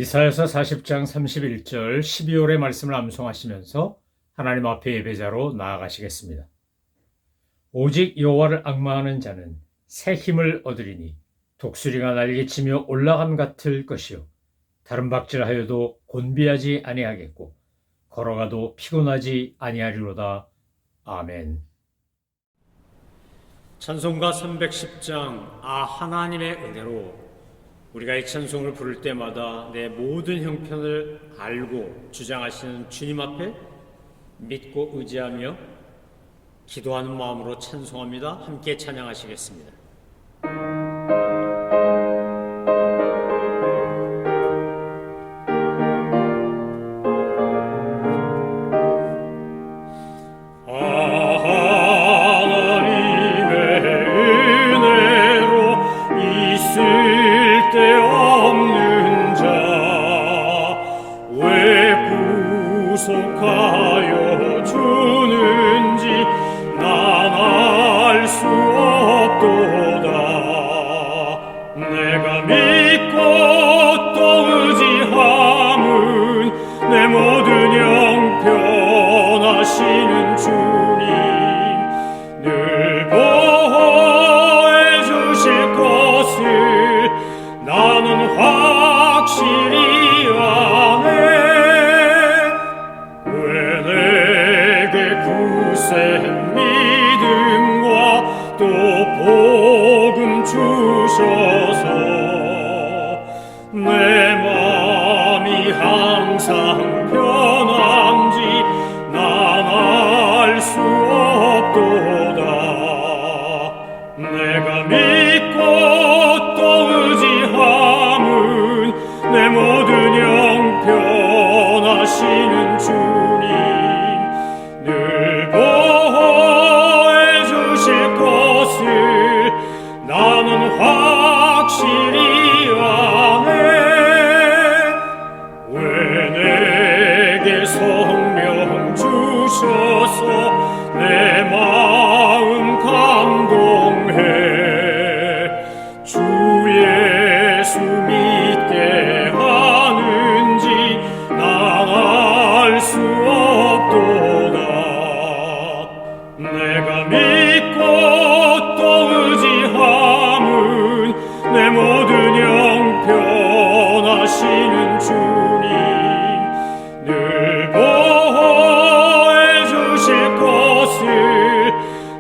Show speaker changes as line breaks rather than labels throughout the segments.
이사야서 40장 31절 12월의 말씀을 암송하시면서 하나님 앞에 예배자로 나아가시겠습니다. 오직 여호와를 앙망하는 자는 새 힘을 얻으리니 독수리가 날개치며 올라감 같을 것이요 다른 박질하여도 곤비하지 아니하겠고 걸어가도 피곤하지 아니하리로다. 아멘. 찬송가 310장 하나님의 은혜로 우리가 이 찬송을 부를 때마다 내 모든 형편을 알고 주장하시는 주님 앞에 믿고 의지하며 기도하는 마음으로 찬송합니다. 함께 찬양하시겠습니다.
구속하여 주는지 난 알 수 없도다. 내가 믿고 또 의지함은 내 모든 형편하시는 주님 늘 보호해 주실 것을 나는 확실히 아네. 믿음과 또 복음 주셔서 내 마음이 항상 편한지 난 알 수 없도다. 내가 믿고 또 의지함은 내 모든 형편하시는 주님 늘 보호해 주실 것을 나는 확실히 아네. 왜 내게 성령 주셔서 내 마음 감동해. 주 예수 믿게 하는지 난 알 수 없도다. 내가 믿고 또 의지함은 내 모든 형편하시는 주님 늘 보호해 주실 것을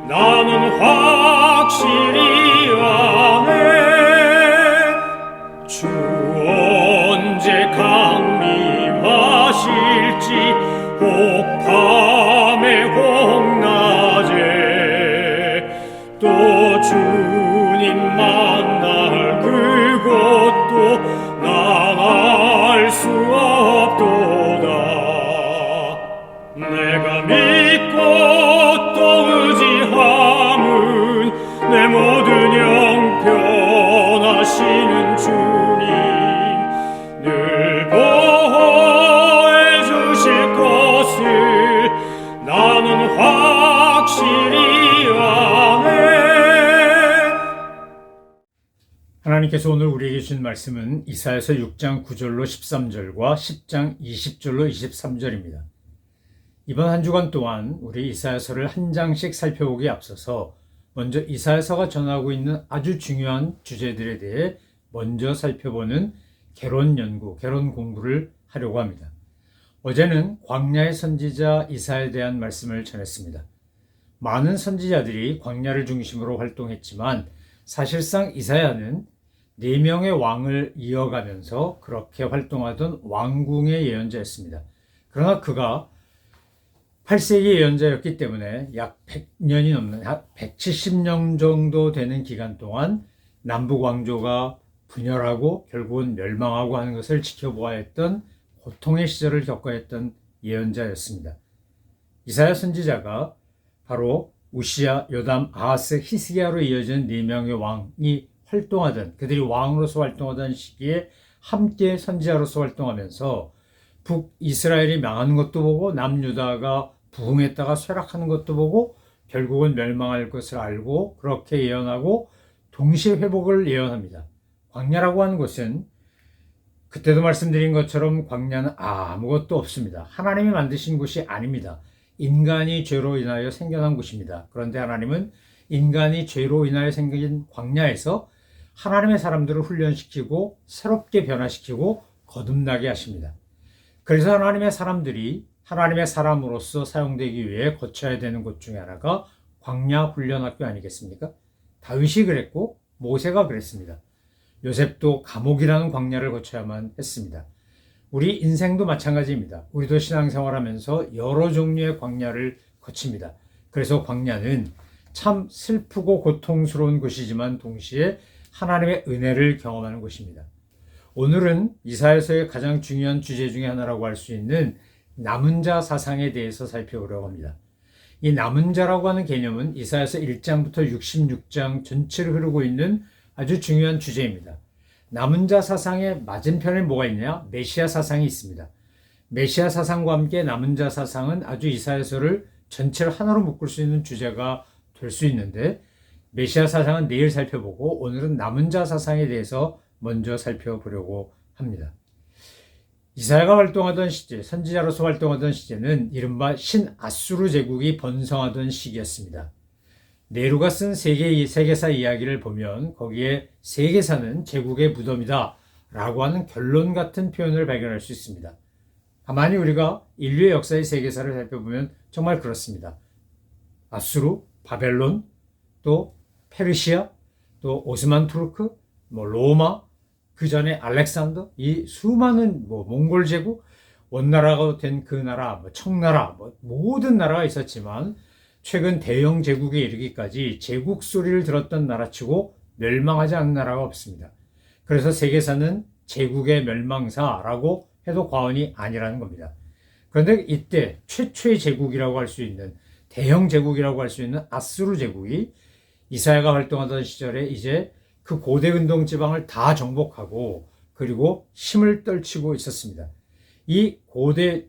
나는 확실히 아네. 주 언제 강림하실지 혹 밤에 혹 낮에 또 주님 만날 그곳도 난 알 수 없도다. 내가 믿고 또 의지함은 내 모든 형편하시는 주님 늘 보호해 주실 것을 나는 확실히 아네.
하나님께서 오늘 우리에게 주신 말씀은 이사야서 6장 9절로 13절과 10장 20절로 23절입니다. 이번 한 주간 동안 우리 이사야서를 한 장씩 살펴보기에 앞서서 먼저 이사야서가 전하고 있는 아주 중요한 주제들에 대해 먼저 살펴보는 개론 연구, 개론 공부를 하려고 합니다. 어제는 광야의 선지자 이사야에 대한 말씀을 전했습니다. 많은 선지자들이 광야를 중심으로 활동했지만 사실상 이사야는 4명의 왕을 이어가면서 그렇게 활동하던 왕궁의 예언자였습니다. 그러나 그가 8세기 예언자였기 때문에 약 100년이 넘는 170년 정도 되는 기간 동안 남북 왕조가 분열하고 결국은 멸망하고 하는 것을 지켜보아야 했던 고통의 시절을 겪어야 했던 예언자였습니다. 이사야 선지자가 바로 우시야, 요담, 아하스, 히스기야로 이어진 4명의 왕이 활동하던, 그들이 왕으로서 활동하던 시기에 함께 선지자로서 활동하면서 북이스라엘이 망하는 것도 보고 남유다가 부흥했다가 쇠락하는 것도 보고 결국은 멸망할 것을 알고 그렇게 예언하고 동시에 회복을 예언합니다. 광야라고 하는 것은 그때도 말씀드린 것처럼 광야는 아무것도 없습니다. 하나님이 만드신 곳이 아닙니다. 인간이 죄로 인하여 생겨난 곳입니다. 그런데 하나님은 인간이 죄로 인하여 생긴 광야에서 하나님의 사람들을 훈련시키고 새롭게 변화시키고 거듭나게 하십니다. 그래서 하나님의 사람들이 하나님의 사람으로서 사용되기 위해 거쳐야 되는 곳 중에 하나가 광야 훈련학교 아니겠습니까? 다윗이 그랬고 모세가 그랬습니다. 요셉도 감옥이라는 광야를 거쳐야만 했습니다. 우리 인생도 마찬가지입니다. 우리도 신앙생활하면서 여러 종류의 광야를 거칩니다. 그래서 광야는 참 슬프고 고통스러운 곳이지만 동시에 하나님의 은혜를 경험하는 곳입니다. 오늘은 이사야서의 가장 중요한 주제 중에 하나라고 할 수 있는 남은 자 사상에 대해서 살펴보려고 합니다. 이 남은 자라고 하는 개념은 이사야서 1장부터 66장 전체를 흐르고 있는 아주 중요한 주제입니다. 남은 자 사상의 맞은편에 뭐가 있냐? 메시아 사상이 있습니다. 메시아 사상과 함께 남은 자 사상은 아주 이사야서를 전체를 하나로 묶을 수 있는 주제가 될 수 있는데 메시아 사상은 내일 살펴보고 오늘은 남은 자 사상에 대해서 먼저 살펴보려고 합니다. 이사야가 활동하던 시제, 선지자로서 활동하던 시제는 이른바 신아수르 제국이 번성하던 시기였습니다. 네루가 쓴 세계사 이야기를 보면 거기에 세계사는 제국의 무덤이다 라고 하는 결론 같은 표현을 발견할 수 있습니다. 가만히 우리가 인류의 역사의 세계사를 살펴보면 정말 그렇습니다. 아수르, 바벨론, 또 페르시아, 또 오스만 투르크, 로마, 그 전에 알렉산더, 이 수많은 몽골 제국, 원나라가 된 그 나라, 청나라, 모든 나라가 있었지만 최근 대영 제국에 이르기까지 제국 소리를 들었던 나라치고 멸망하지 않은 나라가 없습니다. 그래서 세계사는 제국의 멸망사라고 해도 과언이 아니라는 겁니다. 그런데 이때 최초의 제국이라고 할 수 있는 대형 제국이라고 할 수 있는 아수르 제국이 이사야가 활동하던 시절에 이제 그 고대 근동 지방을 다 정복하고 그리고 힘을 떨치고 있었습니다. 이 고대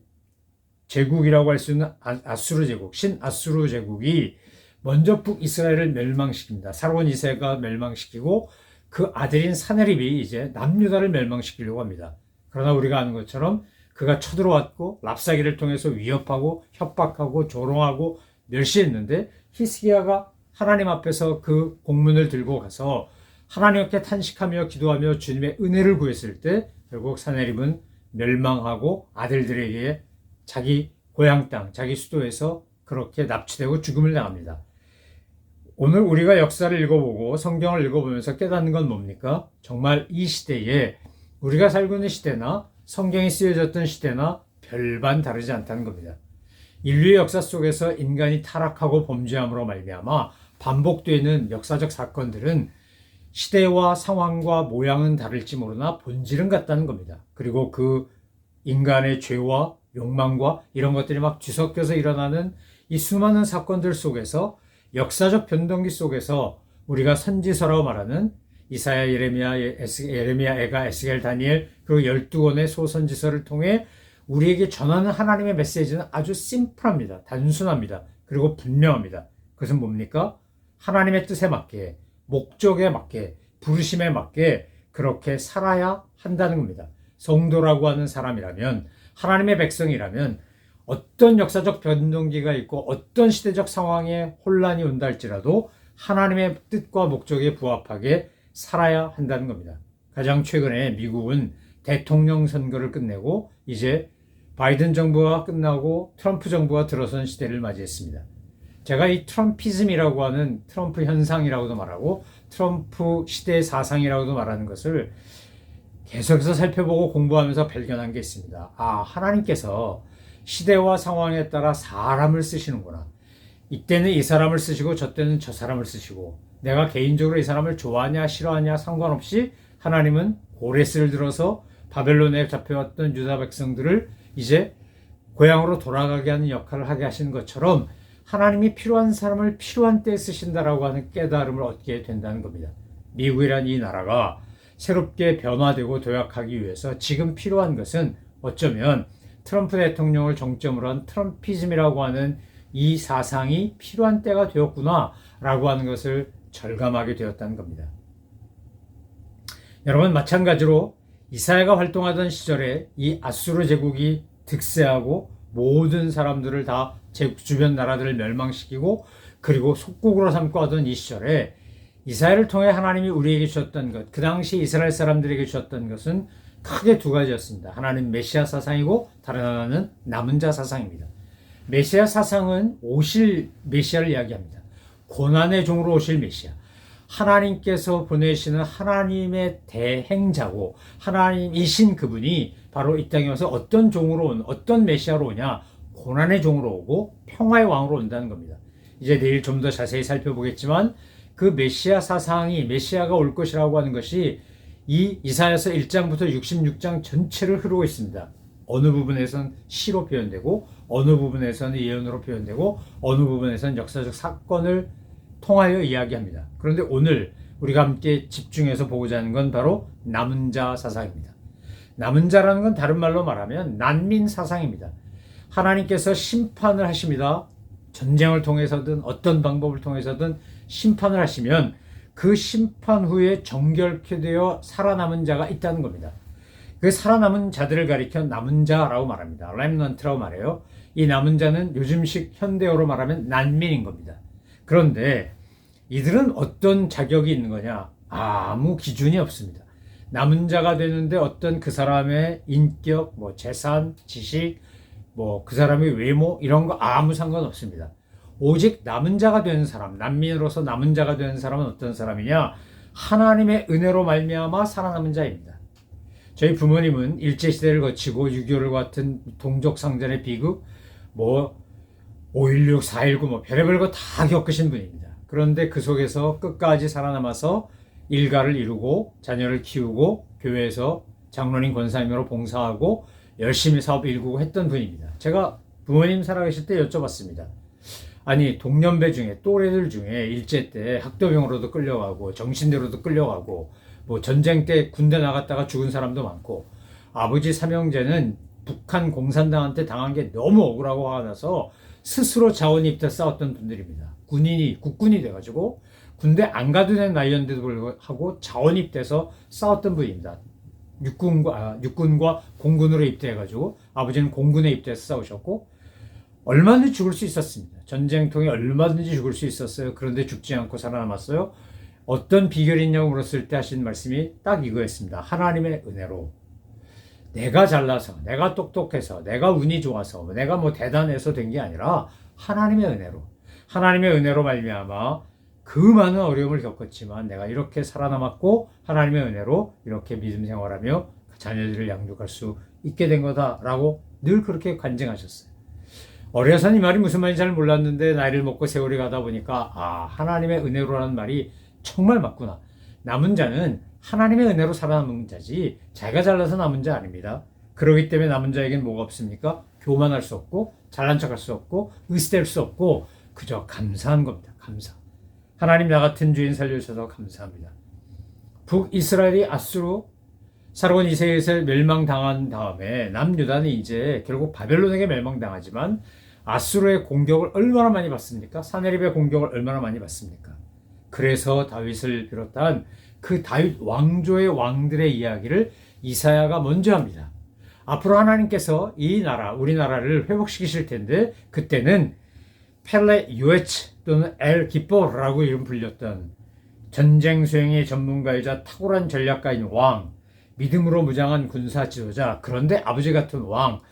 제국이라고 할 수 있는 아수르 제국, 신아수르 제국이 먼저 북이스라엘을 멸망시킵니다. 살아온 이세가 멸망시키고 그 아들인 사네립이 이제 남유다를 멸망시키려고 합니다. 그러나 우리가 아는 것처럼 그가 쳐들어왔고 랍사기를 통해서 위협하고 협박하고 조롱하고 멸시했는데 히스기야가 하나님 앞에서 그 공문을 들고 가서 하나님께 탄식하며 기도하며 주님의 은혜를 구했을 때 결국 사네립은 멸망하고 아들들에게 자기 고향 땅, 자기 수도에서 그렇게 납치되고 죽음을 당합니다. 오늘 우리가 역사를 읽어보고 성경을 읽어보면서 깨닫는 건 뭡니까? 정말 이 시대에 우리가 살고 있는 시대나 성경이 쓰여졌던 시대나 별반 다르지 않다는 겁니다. 인류의 역사 속에서 인간이 타락하고 범죄함으로 말미암아 반복되는 역사적 사건들은 시대와 상황과 모양은 다를지 모르나 본질은 같다는 겁니다. 그리고 그 인간의 죄와 욕망과 이런 것들이 막 뒤섞여서 일어나는 이 수많은 사건들 속에서 역사적 변동기 속에서 우리가 선지서라고 말하는 이사야, 예레미야, 에가, 에스겔, 다니엘 그리고 12권의 소선지서를 통해 우리에게 전하는 하나님의 메시지는 아주 심플합니다. 단순합니다. 그리고 분명합니다. 그것은 뭡니까? 하나님의 뜻에 맞게 목적에 맞게 부르심에 맞게 그렇게 살아야 한다는 겁니다. 성도라고 하는 사람이라면 하나님의 백성이라면 어떤 역사적 변동기가 있고 어떤 시대적 상황에 혼란이 온다 할지라도 하나님의 뜻과 목적에 부합하게 살아야 한다는 겁니다. 가장 최근에 미국은 대통령 선거를 끝내고 이제 바이든 정부가 끝나고 트럼프 정부가 들어선 시대를 맞이했습니다. 제가 이 트럼피즘이라고 하는 트럼프 현상이라고도 말하고 트럼프 시대 사상이라고도 말하는 것을 계속해서 살펴보고 공부하면서 발견한 게 있습니다. 하나님께서 시대와 상황에 따라 사람을 쓰시는구나. 이때는 이 사람을 쓰시고 저 때는 저 사람을 쓰시고 내가 개인적으로 이 사람을 좋아하냐 싫어하냐 상관없이 하나님은 고레스를 들어서 바벨론에 잡혀왔던 유다 백성들을 이제 고향으로 돌아가게 하는 역할을 하게 하시는 것처럼 하나님이 필요한 사람을 필요한 때에 쓰신다라고 하는 깨달음을 얻게 된다는 겁니다. 미국이란 이 나라가 새롭게 변화되고 도약하기 위해서 지금 필요한 것은 어쩌면 트럼프 대통령을 정점으로 한 트럼피즘이라고 하는 이 사상이 필요한 때가 되었구나 라고 하는 것을 절감하게 되었다는 겁니다. 여러분 마찬가지로 이사야가 활동하던 시절에 이 아수르 제국이 득세하고 모든 사람들을 다 주변 나라들을 멸망시키고 그리고 속국으로 삼고 하던 이 시절에 이사야를 통해 하나님이 우리에게 주셨던 것, 그 당시 이스라엘 사람들에게 주셨던 것은 크게 두 가지였습니다. 하나는 메시아 사상이고 다른 하나는 남은 자 사상입니다. 메시아 사상은 오실 메시아를 이야기합니다. 고난의 종으로 오실 메시아. 하나님께서 보내시는 하나님의 대행자고 하나님이신 그분이 바로 이 땅에 와서 어떤 종으로 어떤 메시아로 오냐? 고난의 종으로 오고 평화의 왕으로 온다는 겁니다. 이제 내일 좀 더 자세히 살펴보겠지만 그 메시아 사상이 메시아가 올 것이라고 하는 것이 이 이사야서 1장부터 66장 전체를 흐르고 있습니다. 어느 부분에선 시로 표현되고 어느 부분에서는 예언으로 표현되고 어느 부분에서는 역사적 사건을 통하여 이야기합니다. 그런데 오늘 우리가 함께 집중해서 보고자 하는 건 바로 남은 자 사상입니다. 남은 자라는 건 다른 말로 말하면 난민 사상입니다. 하나님께서 심판을 하십니다. 전쟁을 통해서든 어떤 방법을 통해서든 심판을 하시면 그 심판 후에 정결케 되어 살아남은 자가 있다는 겁니다. 그 살아남은 자들을 가리켜 남은 자라고 말합니다. remnant라고 말해요. 이 남은 자는 요즘식 현대어로 말하면 난민인 겁니다. 그런데 이들은 어떤 자격이 있는 거냐? 아무 기준이 없습니다. 남은 자가 되는데 어떤 그 사람의 인격, 재산, 지식, 그 사람의 외모 이런 거 아무 상관없습니다. 오직 남은 자가 되는 사람, 난민으로서 남은 자가 되는 사람은 어떤 사람이냐? 하나님의 은혜로 말미암아 살아남은 자입니다. 저희 부모님은 일제시대를 거치고 6.25를 같은 동족상전의 비극, 5.16, 4.19 별의별 거 다 겪으신 분입니다. 그런데 그 속에서 끝까지 살아남아서 일가를 이루고 자녀를 키우고 교회에서 장로님 권사님으로 봉사하고 열심히 사업 일구고 했던 분입니다. 제가 부모님 살아계실 때 여쭤봤습니다. 아니 동년배 중에 또래들 중에 일제 때 학도병으로도 끌려가고 정신대로도 끌려가고 전쟁 때 군대 나갔다가 죽은 사람도 많고 아버지 삼형제는 북한 공산당한테 당한 게 너무 억울하고 화가 나서 스스로 자원입대 싸웠던 분들입니다. 국군이 돼가지고 군대 안 가도 되는 나이였는데도 불구하고 자원입대해서 싸웠던 분입니다. 육군과 공군으로 입대해가지고 아버지는 공군에 입대해서 싸우셨고 얼마든지 죽을 수 있었습니다. 전쟁통에 얼마든지 죽을 수 있었어요. 그런데 죽지 않고 살아남았어요. 어떤 비결이 있냐고 물었을 때 하신 말씀이 딱 이거였습니다. 하나님의 은혜로. 내가 잘나서, 내가 똑똑해서, 내가 운이 좋아서, 내가 대단해서 된 게 아니라 하나님의 은혜로. 하나님의 은혜로 말미암아 그 많은 어려움을 겪었지만 내가 이렇게 살아남았고 하나님의 은혜로 이렇게 믿음 생활하며 자녀들을 양육할 수 있게 된 거다라고 늘 그렇게 간증하셨어요. 어려서는 이 말이 무슨 말인지 잘 몰랐는데 나이를 먹고 세월이 가다 보니까 하나님의 은혜로라는 말이 정말 맞구나. 남은 자는 하나님의 은혜로 살아남은 자지 자기가 잘나서 남은 자 아닙니다. 그렇기 때문에 남은 자에겐 뭐가 없습니까? 교만할 수 없고 잘난 척할 수 없고 의스댈 수 없고 그저 감사한 겁니다. 감사. 하나님 나 같은 주인 살려주셔서 감사합니다. 북이스라엘이 아수르 사르곤 2세에서 멸망당한 다음에 남유다는 이제 결국 바벨론에게 멸망당하지만 아수르의 공격을 얼마나 많이 받습니까? 사네립의 공격을 얼마나 많이 받습니까? 그래서 다윗을 비롯한 그 다윗 왕조의 왕들의 이야기를 이사야가 먼저 합니다. 앞으로 하나님께서 이 나라, 우리나라를 회복시키실 텐데 그때는 펠레 요에츠 또는 엘 기뽀라고 이름 불렸던 전쟁 수행의 전문가이자 탁월한 전략가인 왕, 믿음으로 무장한 군사 지도자, 그런데 아버지 같은 왕,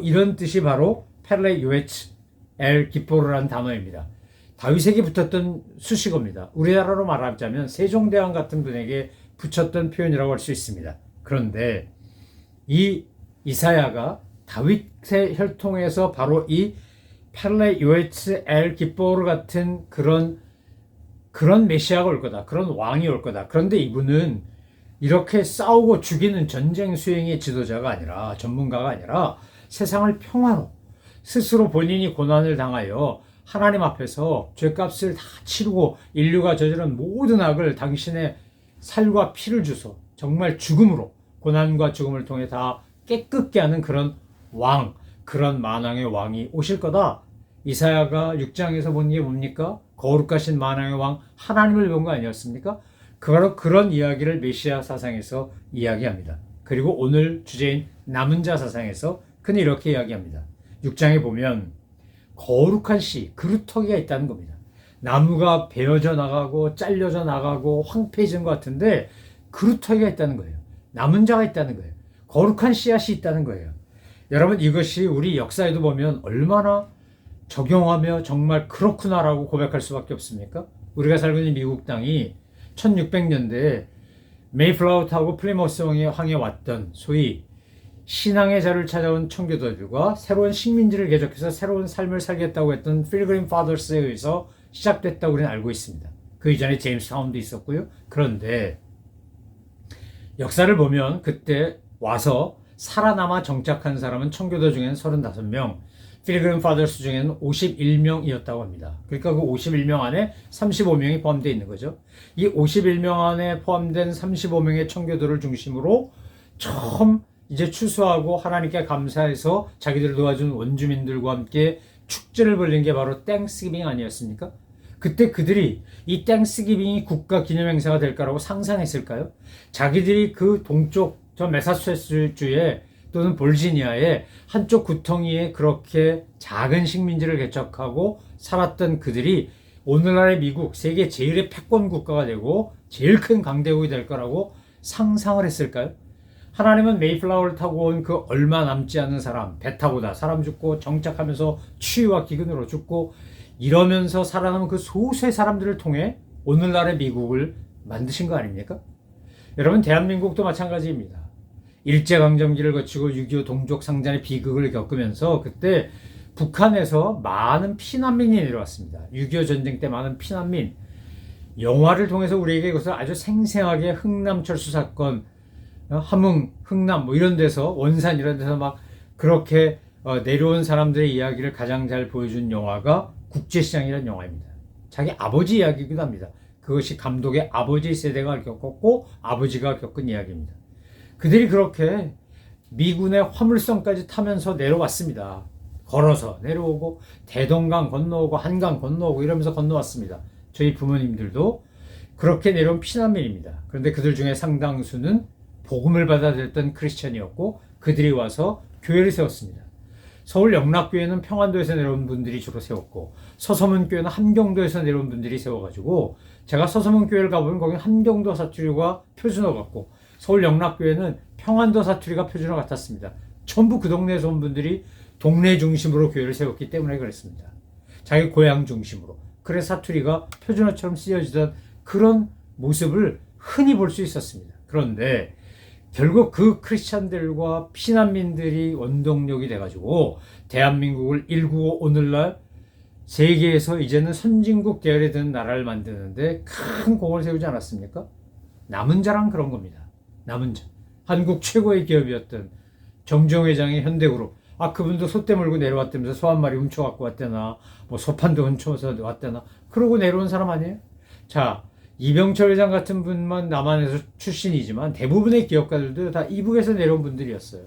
이런 뜻이 바로 펠레 요에츠 엘 기뽀르라는 단어입니다. 다윗에게 붙었던 수식어입니다. 우리나라로 말하자면 세종대왕 같은 분에게 붙였던 표현이라고 할 수 있습니다. 그런데 이 이사야가 다윗의 혈통에서 바로 이 펠레 요에츠 엘 기뽀르 같은 그런 메시아가 올 거다. 그런 왕이 올 거다. 그런데 이분은 이렇게 싸우고 죽이는 전쟁 수행의 지도자가 아니라 전문가가 아니라 세상을 평화로 스스로 본인이 고난을 당하여 하나님 앞에서 죄값을 다 치르고 인류가 저지른 모든 악을 당신의 살과 피를 주소 정말 죽음으로 고난과 죽음을 통해 다 깨끗게 하는 그런 왕, 그런 만왕의 왕이 오실 거다. 이사야가 6장에서 본 게 뭡니까? 거룩하신 만왕의 왕 하나님을 본 거 아니었습니까? 바로 그런 이야기를 메시아 사상에서 이야기합니다. 그리고 오늘 주제인 남은 자 사상에서 그는 이렇게 이야기합니다. 6장에 보면 거룩한 씨, 그루터기가 있다는 겁니다. 나무가 베어져 나가고 잘려져 나가고 황폐해진 것 같은데 그루터기가 있다는 거예요. 남은 자가 있다는 거예요. 거룩한 씨앗이 있다는 거예요. 여러분, 이것이 우리 역사에도 보면 얼마나 적용하며 정말 그렇구나라고 고백할 수밖에 없습니까? 우리가 살고 있는 미국 땅이 1600년대에 메이플라워 타고 플리머스 항에 왔던 소위 신앙의 자를 찾아온 청교도들과 새로운 식민지를 개척해서 새로운 삶을 살겠다고 했던 필그림 파더스에 의해서 시작됐다고 우리는 알고 있습니다. 그 이전에 제임스 타운도 있었고요. 그런데 역사를 보면 그때 와서 살아남아 정착한 사람은 청교도 중에는 35명, 필그림 파더스 중에는 51명이었다고 합니다. 그러니까 그 51명 안에 35명이 포함되어 있는 거죠. 이 51명 안에 포함된 35명의 청교도를 중심으로 처음 이제 추수하고 하나님께 감사해서 자기들을 도와준 원주민들과 함께 축제를 벌린 게 바로 땡스기빙 아니었습니까? 그때 그들이 이 땡스기빙이 국가 기념 행사가 될까라고 상상했을까요? 자기들이 그 동쪽 저 매사추세츠주에 또는 볼지니아의 한쪽 구덩이에 그렇게 작은 식민지를 개척하고 살았던 그들이 오늘날의 미국 세계 제일의 패권 국가가 되고 제일 큰 강대국이 될 거라고 상상을 했을까요? 하나님은 메이플라워를 타고 온 그 얼마 남지 않은 사람, 배 타고다 사람 죽고 정착하면서 추위와 기근으로 죽고 이러면서 살아남은 그 소수의 사람들을 통해 오늘날의 미국을 만드신 거 아닙니까? 여러분, 대한민국도 마찬가지입니다. 일제강점기를 거치고 6.25 동족 상잔의 비극을 겪으면서 그때 북한에서 많은 피난민이 내려왔습니다. 6.25 전쟁 때 많은 피난민. 영화를 통해서 우리에게 이것을 아주 생생하게 흥남철수 사건, 함흥, 흥남 뭐 이런 데서 원산 이런 데서 막 그렇게 내려온 사람들의 이야기를 가장 잘 보여준 영화가 국제시장이라는 영화입니다. 자기 아버지 이야기이기도 합니다. 그것이 감독의 아버지 세대가 겪었고 아버지가 겪은 이야기입니다. 그들이 그렇게 미군의 화물선까지 타면서 내려왔습니다. 걸어서 내려오고 대동강 건너오고 한강 건너오고 이러면서 건너왔습니다. 저희 부모님들도 그렇게 내려온 피난민입니다. 그런데 그들 중에 상당수는 복음을 받아들였던 크리스천이었고 그들이 와서 교회를 세웠습니다. 서울 영락교회는 평안도에서 내려온 분들이 주로 세웠고 서서문교회는 함경도에서 내려온 분들이 세워가지고 제가 서서문교회를 가보면 거기는 함경도 사투리가 표준어 같고 서울 영락교회는 평안도 사투리가 표준어 같았습니다. 전부 그 동네에서 온 분들이 동네 중심으로 교회를 세웠기 때문에 그랬습니다. 자기 고향 중심으로. 그래서 사투리가 표준어처럼 쓰여지던 그런 모습을 흔히 볼 수 있었습니다. 그런데 결국 그 크리스찬들과 피난민들이 원동력이 돼가지고 대한민국을 195 오늘날 세계에서 이제는 선진국 계열에 드는 나라를 만드는데 큰 공을 세우지 않았습니까? 남은 자랑 그런 겁니다. 남은 자. 한국 최고의 기업이었던 정주영 회장의 현대그룹. 그분도 소떼 몰고 내려왔다면서 소 한 마리 훔쳐갖고 왔대나, 뭐 소판도 훔쳐서 왔대나, 그러고 내려온 사람 아니에요? 자, 이병철 회장 같은 분만 남한에서 출신이지만 대부분의 기업가들도 다 이북에서 내려온 분들이었어요.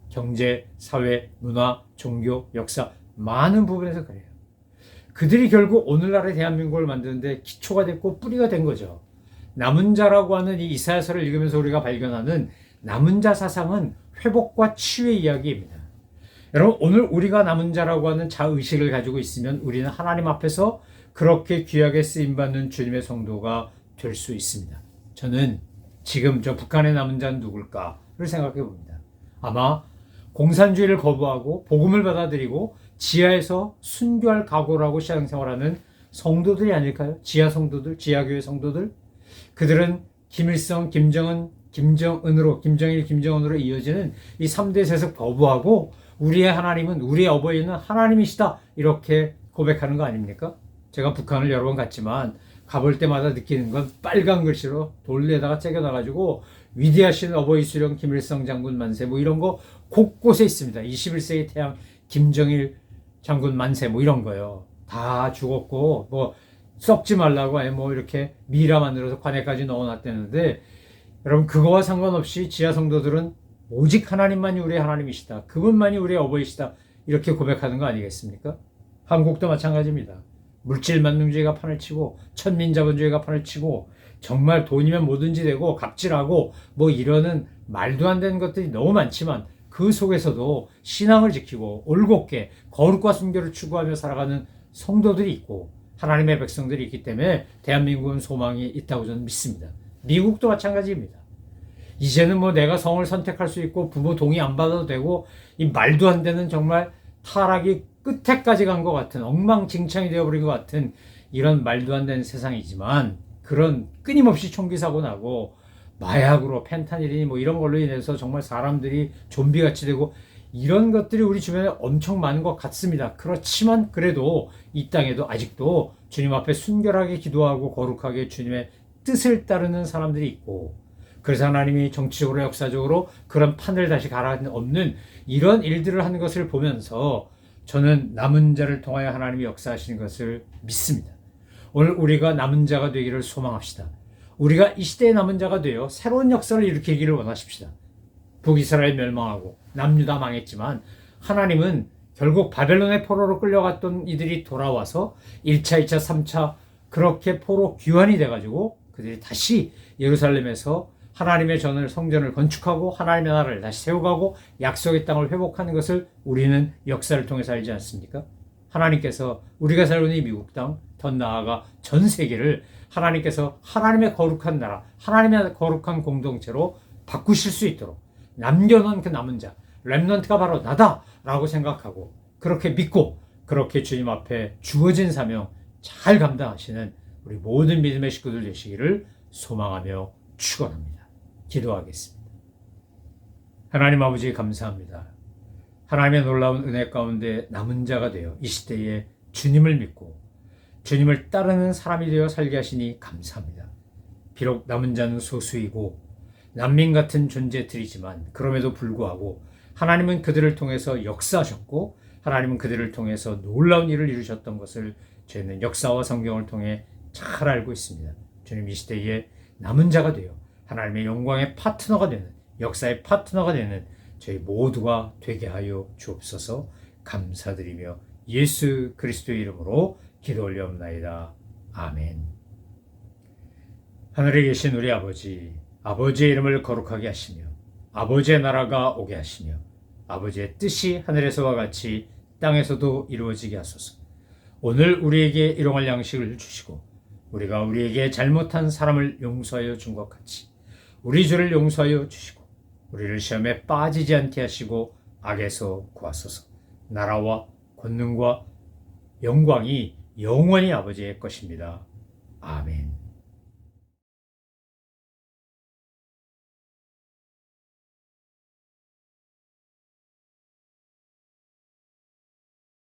경제, 사회, 문화, 종교, 역사, 많은 부분에서 그래요. 그들이 결국 오늘날의 대한민국을 만드는데 기초가 됐고 뿌리가 된 거죠. 남은 자라고 하는 이 이사야서를 읽으면서 우리가 발견하는 남은 자 사상은 회복과 치유의 이야기입니다. 여러분, 오늘 우리가 남은 자라고 하는 자의식을 가지고 있으면 우리는 하나님 앞에서 그렇게 귀하게 쓰임받는 주님의 성도가 될 수 있습니다. 저는 지금 저 북한의 남은 자는 누굴까를 생각해 봅니다. 아마 공산주의를 거부하고 복음을 받아들이고 지하에서 순교할 각오를 하고 신앙생활하는 성도들이 아닐까요? 지하 성도들, 지하교회 성도들. 그들은 김일성, 김정은, 김정일, 김정은으로 이어지는 이 3대 세력 거부하고 우리의 하나님은, 우리의 어버이는 하나님이시다 이렇게 고백하는 거 아닙니까? 제가 북한을 여러 번 갔지만 가볼 때마다 느끼는 건 빨간 글씨로 돌에다가 새겨놔가지고 위대하신 어버이 수령 김일성 장군 만세 뭐 이런 거 곳곳에 있습니다. 21세기 태양 김정일 장군 만세 뭐 이런 거요. 다 죽었고 뭐 썩지 말라고 뭐 이렇게 미라 만들어서 관에까지 넣어놨다는데 여러분, 그거와 상관없이 지하 성도들은 오직 하나님만이 우리의 하나님이시다. 그분만이 우리의 어버이시다. 이렇게 고백하는 거 아니겠습니까? 한국도 마찬가지입니다. 물질만능주의가 판을 치고 천민자본주의가 판을 치고 정말 돈이면 뭐든지 되고 갑질하고 뭐 이러는 말도 안 되는 것들이 너무 많지만 그 속에서도 신앙을 지키고 올곧게 거룩과 순결을 추구하며 살아가는 성도들이 있고 하나님의 백성들이 있기 때문에 대한민국은 소망이 있다고 저는 믿습니다. 미국도 마찬가지입니다. 이제는 뭐 내가 성을 선택할 수 있고 부모 동의 안 받아도 되고 이 말도 안 되는 정말 타락이 끝에까지 간 것 같은 엉망진창이 되어버린 것 같은 이런 말도 안 되는 세상이지만 그런 끊임없이 총기 사고 나고 마약으로 펜타닐이니 뭐 이런 걸로 인해서 정말 사람들이 좀비같이 되고 이런 것들이 우리 주변에 엄청 많은 것 같습니다. 그렇지만 그래도 이 땅에도 아직도 주님 앞에 순결하게 기도하고 거룩하게 주님의 뜻을 따르는 사람들이 있고 그래서 하나님이 정치적으로 역사적으로 그런 판을 다시 갈아엎는 이런 일들을 하는 것을 보면서 저는 남은 자를 통하여 하나님이 역사하시는 것을 믿습니다. 오늘 우리가 남은 자가 되기를 소망합시다. 우리가 이 시대의 남은 자가 되어 새로운 역사를 일으키기를 원하십시다. 북이스라엘 멸망하고 남유다 망했지만 하나님은 결국 바벨론의 포로로 끌려갔던 이들이 돌아와서 1차, 2차, 3차 그렇게 포로 귀환이 돼가지고 그들이 다시 예루살렘에서 하나님의 성전을 건축하고 하나님의 나라를 다시 세워가고 약속의 땅을 회복하는 것을 우리는 역사를 통해서 알지 않습니까? 하나님께서 우리가 살고 있는 이 미국 땅, 더 나아가 전 세계를 하나님께서 하나님의 거룩한 나라, 하나님의 거룩한 공동체로 바꾸실 수 있도록 남겨놓은 그 남은 자, 렘넌트가 바로 나다라고 생각하고 그렇게 믿고 그렇게 주님 앞에 주어진 사명 잘 감당하시는 우리 모든 믿음의 식구들 되시기를 소망하며 축원합니다. 기도하겠습니다. 하나님 아버지 감사합니다. 하나님의 놀라운 은혜 가운데 남은 자가 되어 이 시대에 주님을 믿고 주님을 따르는 사람이 되어 살게 하시니 감사합니다. 비록 남은 자는 소수이고 난민 같은 존재들이지만 그럼에도 불구하고 하나님은 그들을 통해서 역사하셨고 하나님은 그들을 통해서 놀라운 일을 이루셨던 것을 저희는 역사와 성경을 통해 잘 알고 있습니다. 주님 이 시대에 남은 자가 되어 하나님의 영광의 파트너가 되는 역사의 파트너가 되는 저희 모두가 되게 하여 주옵소서. 감사드리며 예수 그리스도의 이름으로 기도 올려옵나이다. 아멘. 하늘에 계신 우리 아버지, 아버지의 이름을 거룩하게 하시며 아버지의 나라가 오게 하시며 아버지의 뜻이 하늘에서와 같이 땅에서도 이루어지게 하소서. 오늘 우리에게 일용할 양식을 주시고 우리가 우리에게 잘못한 사람을 용서하여 준 것 같이 우리 죄를 용서하여 주시고 우리를 시험에 빠지지 않게 하시고 악에서 구하소서. 나라와 권능과 영광이 영원히 아버지의 것입니다. 아멘.